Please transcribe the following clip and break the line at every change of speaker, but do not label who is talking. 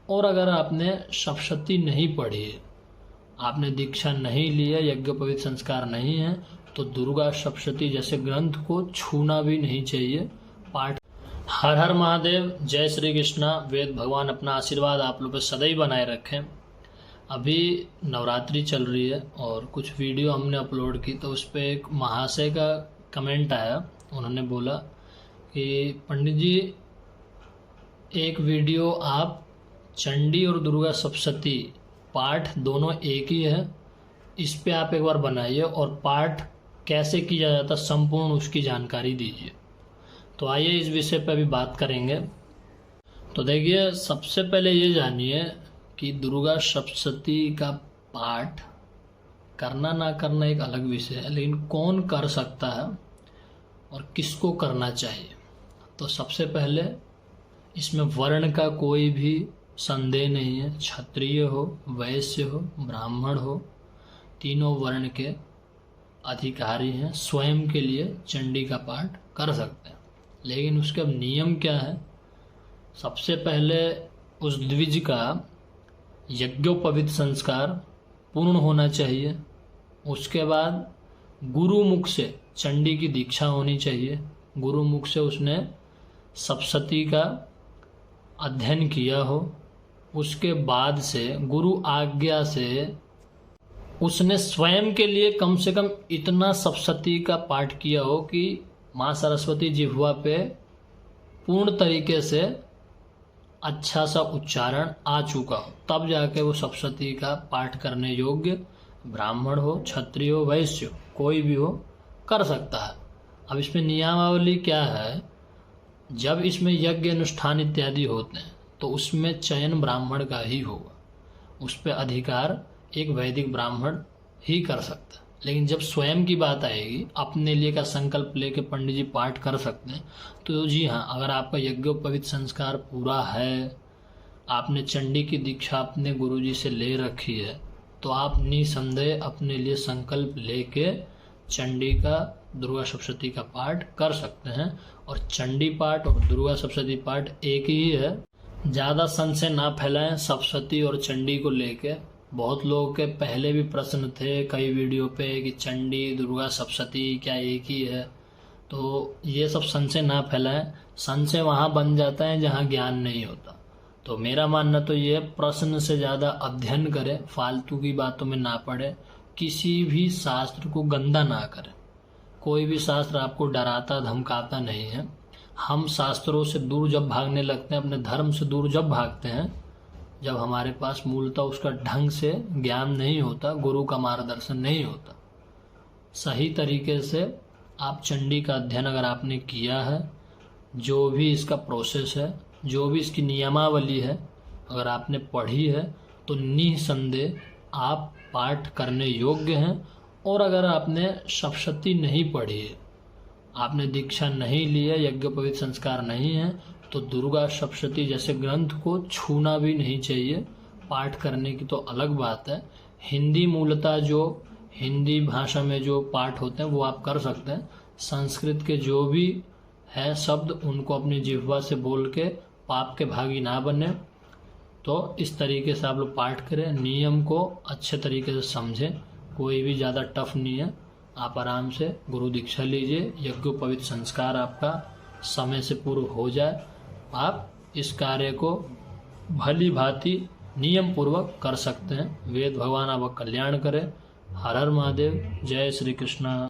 और अगर आपने सप्तशती नहीं पढ़ी है, आपने दीक्षा नहीं ली है, यज्ञोपवीत संस्कार नहीं है, तो दुर्गा सप्तशती जैसे ग्रंथ को छूना भी नहीं चाहिए। पाठ। हर हर महादेव, जय श्री कृष्णा। वेद भगवान अपना आशीर्वाद आप लोग पे सदैव बनाए रखें। अभी नवरात्रि चल रही है और कुछ वीडियो हमने अपलोड की, तो उस पर एक महाशय का कमेंट आया। उन्होंने बोला कि पंडित जी, एक वीडियो आप चंडी और दुर्गा सप्तशती पाठ दोनों एक ही है, इस पे आप एक बार बनाइए और पाठ कैसे किया जाता संपूर्ण उसकी जानकारी दीजिए। तो आइए इस विषय पर अभी बात करेंगे। तो देखिए, सबसे पहले ये जानिए कि दुर्गा सप्तशती का पाठ करना ना करना एक अलग विषय है, लेकिन कौन कर सकता है और किसको करना चाहिए। तो सबसे पहले इसमें वर्ण का कोई भी संदेह नहीं है। क्षत्रिय हो, वैश्य हो, ब्राह्मण हो, तीनों वर्ण के अधिकारी हैं, स्वयं के लिए चंडी का पाठ कर सकते हैं। लेकिन उसके अब नियम क्या है। सबसे पहले उस द्विज का यज्ञोपवीत संस्कार पूर्ण होना चाहिए। उसके बाद गुरुमुख से चंडी की दीक्षा होनी चाहिए। गुरुमुख से उसने सप्तशती का अध्ययन किया हो। उसके बाद से गुरु आज्ञा से उसने स्वयं के लिए कम से कम इतना सप्तशती का पाठ किया हो कि माँ सरस्वती जिह्वा पे पूर्ण तरीके से अच्छा सा उच्चारण आ चुका हो, तब जाके वो सप्तशती का पाठ करने योग्य ब्राह्मण हो, क्षत्रिय हो, वैश्य हो, कोई भी हो कर सकता है। अब इसमें नियमावली क्या है। जब इसमें यज्ञ अनुष्ठान इत्यादि होते हैं तो उसमें चयन ब्राह्मण का ही होगा, उस पर अधिकार एक वैदिक ब्राह्मण ही कर सकता है। लेकिन जब स्वयं की बात आएगी, अपने लिए का संकल्प लेके पंडित जी पाठ कर सकते हैं। तो जी हाँ, अगर आपका यज्ञोपवीत संस्कार पूरा है, आपने चंडी की दीक्षा अपने गुरुजी से ले रखी है, तो आप निसंदेह अपने लिए संकल्प लेके चंडी का, दुर्गा सप्तशती का पाठ कर सकते हैं। और चंडी पाठ और दुर्गा सप्तशती पाठ एक ही है। ज़्यादा संशय ना फैलाएं सप्तशती और चंडी को लेके। बहुत लोगों के पहले भी प्रश्न थे कई वीडियो पे कि चंडी दुर्गा सप्तशती क्या एक ही है। तो ये सब संशय ना फैलाएं। संशय वहाँ बन जाता है जहाँ ज्ञान नहीं होता। तो मेरा मानना तो ये, प्रश्न से ज़्यादा अध्ययन करें, फालतू की बातों में ना पड़े, किसी भी शास्त्र को गंदा ना करें। कोई भी शास्त्र आपको डराता धमकाता नहीं है। हम शास्त्रों से दूर जब भागने लगते हैं, अपने धर्म से दूर जब भागते हैं, जब हमारे पास मूलतः उसका ढंग से ज्ञान नहीं होता, गुरु का मार्गदर्शन नहीं होता। सही तरीके से आप चंडी का अध्ययन अगर आपने किया है, जो भी इसका प्रोसेस है, जो भी इसकी नियमावली है, अगर आपने पढ़ी है, तो निसंदेह आप पाठ करने योग्य हैं। और अगर आपने सप्तशती नहीं पढ़ी है, आपने दीक्षा नहीं ली है, यज्ञोपवीत संस्कार नहीं है, तो दुर्गा सप्तशती जैसे ग्रंथ को छूना भी नहीं चाहिए। पाठ करने की तो अलग बात है। हिंदी मूलतः जो हिंदी भाषा में जो पाठ होते हैं वो आप कर सकते हैं। संस्कृत के जो भी है शब्द, उनको अपनी जिह्वा से बोल के पाप के भागी ना बने। तो इस तरीके से आप लोग पाठ करें, नियम को अच्छे तरीके से समझें। कोई भी ज़्यादा टफ नहीं है। आप आराम से गुरु दीक्षा लीजिए, यज्ञोपवीत संस्कार आपका समय से पूर्व हो जाए, आप इस कार्य को भली भांति नियम पूर्वक कर सकते हैं। वेद भगवान आपका कल्याण करे। हर हर महादेव, जय श्री कृष्ण।